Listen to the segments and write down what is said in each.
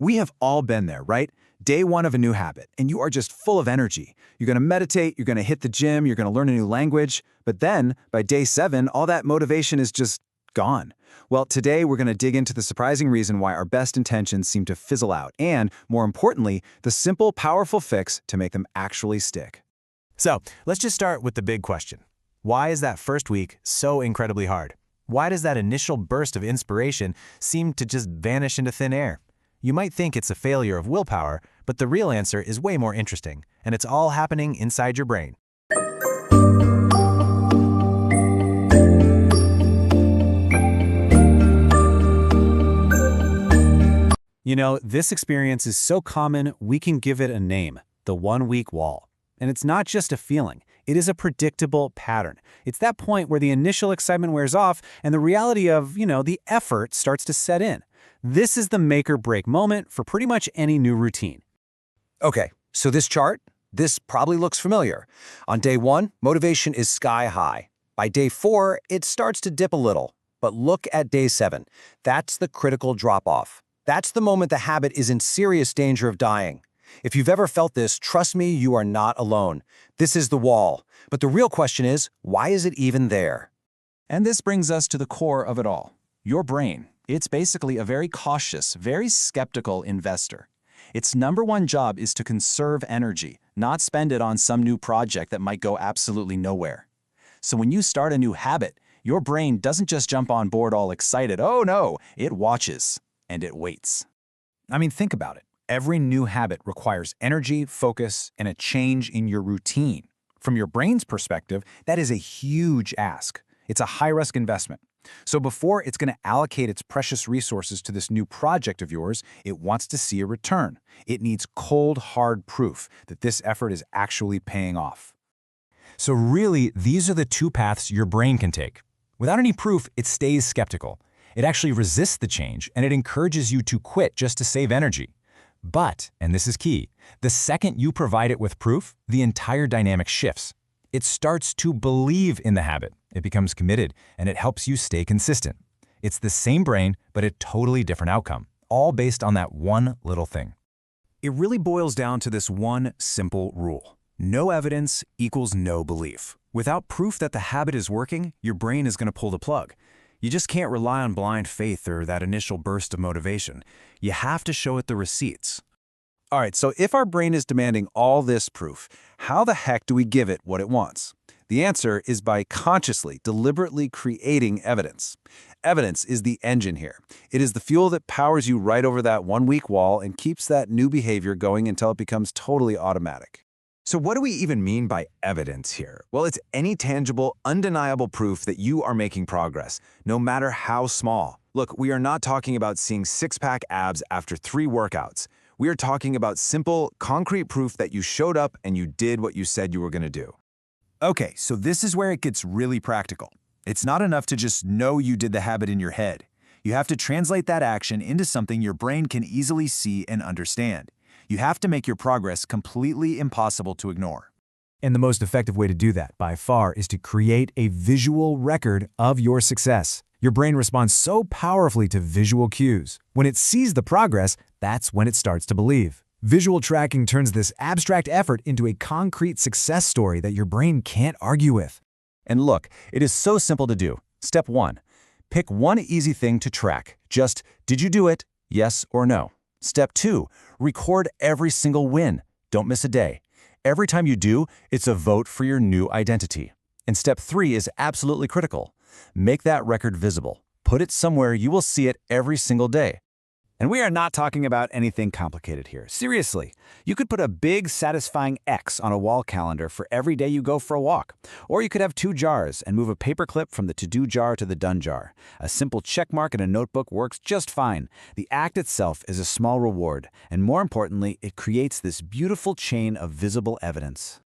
We have all been there, right? Day one of a new habit, and you are just full of energy. You're going to meditate, you're going to hit the gym, you're going to learn a new language, but then, by day 7, all that motivation is just gone. Well, today we're going to dig into the surprising reason why our best intentions seem to fizzle out, and, more importantly, the simple, powerful fix to make them actually stick. So, let's just start with the big question. Why is that first week so incredibly hard? Why does that initial burst of inspiration seem to just vanish into thin air? You might think it's a failure of willpower, but the real answer is way more interesting, and it's all happening inside your brain. You know, this experience is so common, we can give it a name, the one-week wall. And it's not just a feeling, it is a predictable pattern. It's that point where the initial excitement wears off and the reality of, the effort starts to set in. This is the make or break moment for pretty much any new routine. Okay, so this chart, this probably looks familiar. On day 1, motivation is sky high. By day 4, it starts to dip a little. But look at day 7. That's the critical drop-off. That's the moment the habit is in serious danger of dying. If you've ever felt this, trust me, you are not alone. This is the wall. But the real question is, why is it even there? And this brings us to the core of it all. Your brain. It's basically a very cautious, very skeptical investor. Its number one job is to conserve energy, not spend it on some new project that might go absolutely nowhere. So when you start a new habit, your brain doesn't just jump on board all excited. Oh no, it watches and it waits. I mean, think about it. Every new habit requires energy, focus, and a change in your routine. From your brain's perspective, that is a huge ask. It's a high-risk investment. So before it's going to allocate its precious resources to this new project of yours, it wants to see a return. It needs cold, hard proof that this effort is actually paying off. So really, these are the two paths your brain can take. Without any proof, it stays skeptical. It actually resists the change, and it encourages you to quit just to save energy. But, and this is key, the second you provide it with proof, the entire dynamic shifts. It starts to believe in the habit. It becomes committed, and it helps you stay consistent. It's the same brain, but a totally different outcome, all based on that one little thing. It really boils down to this one simple rule. No evidence equals no belief. Without proof that the habit is working, your brain is going to pull the plug. You just can't rely on blind faith or that initial burst of motivation. You have to show it the receipts. All right, so if our brain is demanding all this proof, how the heck do we give it what it wants? The answer is by consciously, deliberately creating evidence. Evidence is the engine here. It is the fuel that powers you right over that one-week wall and keeps that new behavior going until it becomes totally automatic. So what do we even mean by evidence here? Well, it's any tangible, undeniable proof that you are making progress, no matter how small. Look, we are not talking about seeing six-pack abs after 3 workouts. We are talking about simple, concrete proof that you showed up and you did what you said you were going to do. Okay, so this is where it gets really practical. It's not enough to just know you did the habit in your head. You have to translate that action into something your brain can easily see and understand. You have to make your progress completely impossible to ignore. And the most effective way to do that, by far, is to create a visual record of your success. Your brain responds so powerfully to visual cues. When it sees the progress, that's when it starts to believe. Visual tracking turns this abstract effort into a concrete success story that your brain can't argue with. And look, it is so simple to do. Step 1. Pick one easy thing to track. Just, did you do it? Yes or no. Step 2. Record every single win. Don't miss a day. Every time you do, it's a vote for your new identity. And step 3 is absolutely critical. Make that record visible. Put it somewhere you will see it every single day. And we are not talking about anything complicated here. Seriously, you could put a big, satisfying X on a wall calendar for every day you go for a walk. Or you could have 2 jars and move a paperclip from the to-do jar to the done jar. A simple check mark in a notebook works just fine. The act itself is a small reward, and more importantly, it creates this beautiful chain of visible evidence.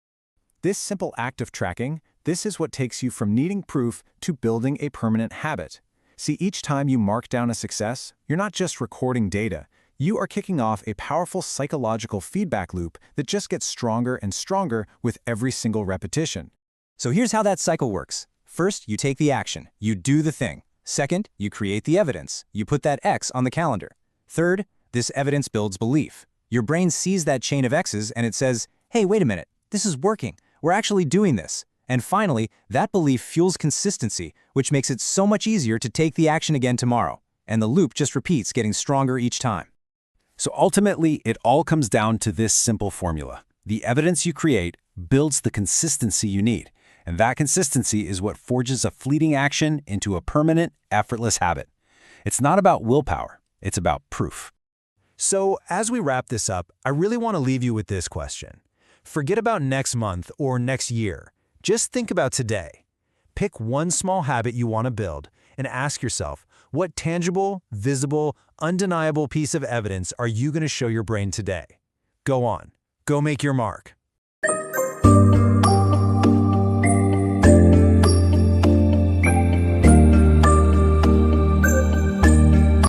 This simple act of tracking, this is what takes you from needing proof to building a permanent habit. See, each time you mark down a success, you're not just recording data. You are kicking off a powerful psychological feedback loop that just gets stronger and stronger with every single repetition. So here's how that cycle works. First, you take the action. You do the thing. Second, you create the evidence. You put that X on the calendar. Third, This evidence builds belief. Your brain sees that chain of X's and it says, hey, wait a minute, this is working. We're actually doing this. And finally, that belief fuels consistency, which makes it so much easier to take the action again tomorrow. And the loop just repeats, getting stronger each time. So ultimately, it all comes down to this simple formula. The evidence you create builds the consistency you need. And that consistency is what forges a fleeting action into a permanent, effortless habit. It's not about willpower, it's about proof. So, as we wrap this up, I really want to leave you with this question. Forget about next month or next year. Just think about today. Pick one small habit you want to build and ask yourself, what tangible, visible, undeniable piece of evidence are you going to show your brain today? Go on. Go make your mark.